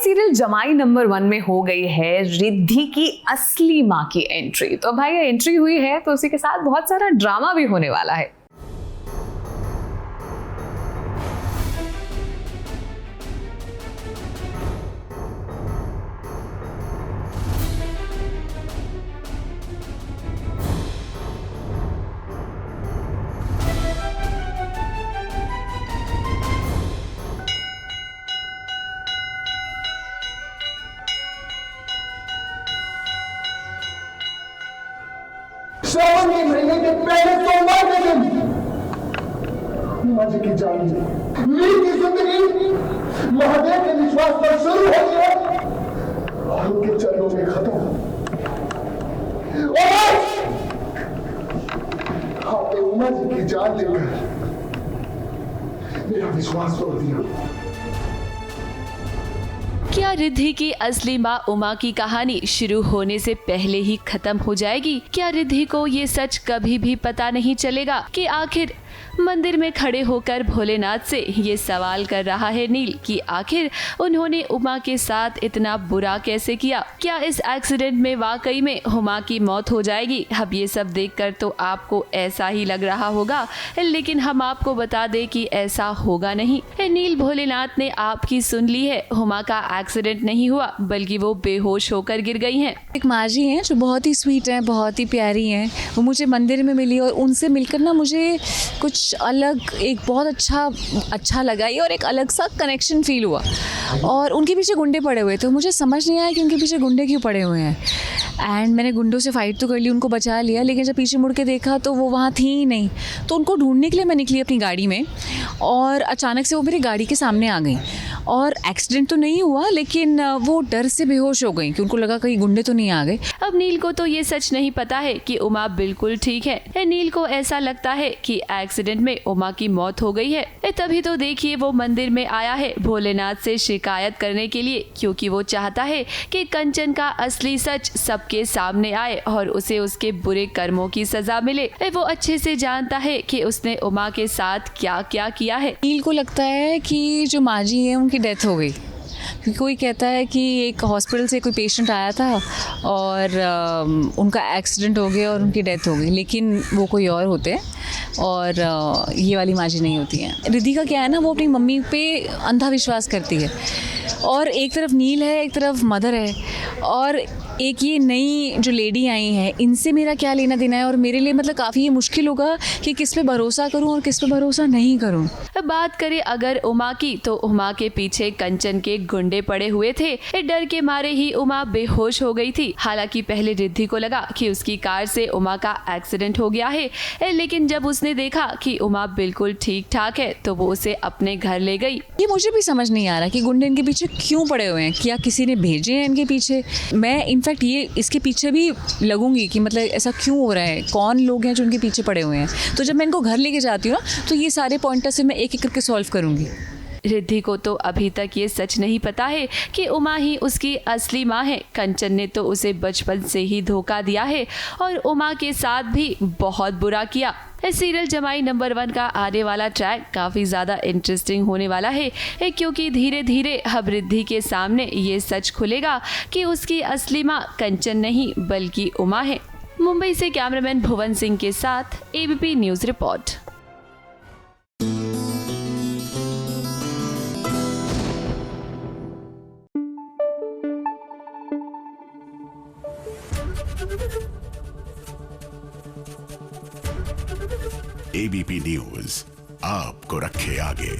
Serial जमाई number 1 में हो गई है रिद्धि की असली माँ की एंट्री। तो भाई ये एंट्री हुई है तो उसी के साथ बहुत सारा ड्रामा भी होने वाला है। श्रावण के महीने के पहले सोमवार के दिन माँ जी की जान मीर की जिंदगी महादेव के विश्वास पर शुरू होती है और उनके चरणों में खत्म। और आपने उमा जी की जान लेकर मेरा विश्वास तोड़ दिया। क्या रिद्धि की असली माँ उमा की कहानी शुरू होने से पहले ही खत्म हो जाएगी? क्या रिद्धि को ये सच कभी भी पता नहीं चलेगा कि आखिर मंदिर में खड़े होकर भोलेनाथ से ये सवाल कर रहा है नील कि आखिर उन्होंने उमा के साथ इतना बुरा कैसे किया? क्या इस एक्सीडेंट में वाकई में उमा की मौत हो जाएगी? अब ये सब देखकर तो आपको ऐसा ही लग रहा होगा, लेकिन हम आपको बता दें कि ऐसा होगा नहीं। नील, भोलेनाथ ने आपकी सुन ली है। उमा का एक्सीडेंट नहीं हुआ बल्कि वो बेहोश होकर गिर गई हैं। एक माँ जी हैं जो बहुत ही स्वीट हैं, बहुत ही प्यारी हैं। वो मुझे मंदिर में मिली और उनसे मिलकर ना मुझे कुछ अलग, एक बहुत अच्छा लगा ये, और एक अलग सा कनेक्शन फील हुआ। और उनके पीछे गुंडे पड़े हुए थे, मुझे समझ नहीं आया कि उनके पीछे गुंडे क्यों पड़े हुए हैं। एंड मैंने गुंडों से फाइट तो कर ली, उनको बचा लिया, लेकिन जब पीछे मुड़ के देखा तो वो वहाँ थी ही नहीं। तो उनको ढूंढने के लिए मैं निकली अपनी गाड़ी में और अचानक से वो मेरी गाड़ी के सामने आ गई। और एक्सीडेंट तो नहीं हुआ लेकिन वो डर से बेहोश हो गई कि उनको लगा कहीं गुंडे तो नहीं आ गए। अब नील को तो ये सच नहीं पता है कि उमा बिल्कुल ठीक है। नील को ऐसा लगता है कि एक्सीडेंट में उमा की मौत हो गई है। तभी तो देखिए वो मंदिर में आया है भोलेनाथ से शिकायत करने के लिए, क्योंकि वो चाहता है कि कंचन का असली सच सबके सामने आए और उसे उसके बुरे कर्मों की सजा मिले। वो अच्छे से जानता है कि उसने उमा के साथ क्या क्या किया है। नील को लगता है कि जो माँ जी है उनकी डेथ हो गई, क्योंकि कोई कहता है कि एक हॉस्पिटल से कोई पेशेंट आया था और उनका एक्सीडेंट हो गया और उनकी डेथ हो गई, लेकिन वो कोई और होते हैं और ये वाली माँ जी नहीं होती हैं। रिद्धि का क्या है ना, वो अपनी मम्मी पे अंधा विश्वास करती है और एक तरफ नील है, एक तरफ मदर है, और एक ये नई जो लेडी आई हैं, इनसे मेरा क्या लेना देना है। और मेरे लिए मतलब काफ़ी ये मुश्किल होगा कि किस पे भरोसा करूं और किस पे भरोसा नहीं करूं। बात करें अगर उमा की, तो उमा के पीछे कंचन के गुंडे पड़े हुए थे। डर के मारे ही उमा बेहोश हो गई थी। हालांकि पहले रिद्धि को लगा कि उसकी कार से उमा का एक्सीडेंट हो गया है, लेकिन जब उसने देखा कि उमा बिल्कुल ठीक ठाक है तो वो उसे अपने घर ले गई। ये मुझे भी समझ नहीं आ रहा कि गुंडे इनके पीछे क्यों पड़े हुए हैं, क्या किसी ने भेजे हैं इनके पीछे। मैं इनफैक्ट ये इसके पीछे भी लगूंगी कि मतलब ऐसा क्यों हो रहा है, कौन लोग हैं जो उनके पीछे पड़े हुए हैं। तो जब मैं इनको घर लेके जाती हूँ ना, तो ये सारे पॉइंटर से मैं एक एक करके सॉल्व करूंगी। रिद्धि को तो अभी तक ये सच नहीं पता है कि उमा ही उसकी असली माँ है। कंचन ने तो उसे बचपन से ही धोखा दिया है और उमा के साथ भी बहुत बुरा किया। इस सीरियल जमाई नंबर 1 का आने वाला ट्रैक काफ़ी ज़्यादा इंटरेस्टिंग होने वाला है, क्योंकि धीरे धीरे अब रिद्धि के सामने ये सच खुलेगा कि उसकी असली माँ कंचन नहीं बल्कि उमा है। मुंबई से कैमरामैन भुवन सिंह के साथ ABP news report. ABP news आपको रखे आगे।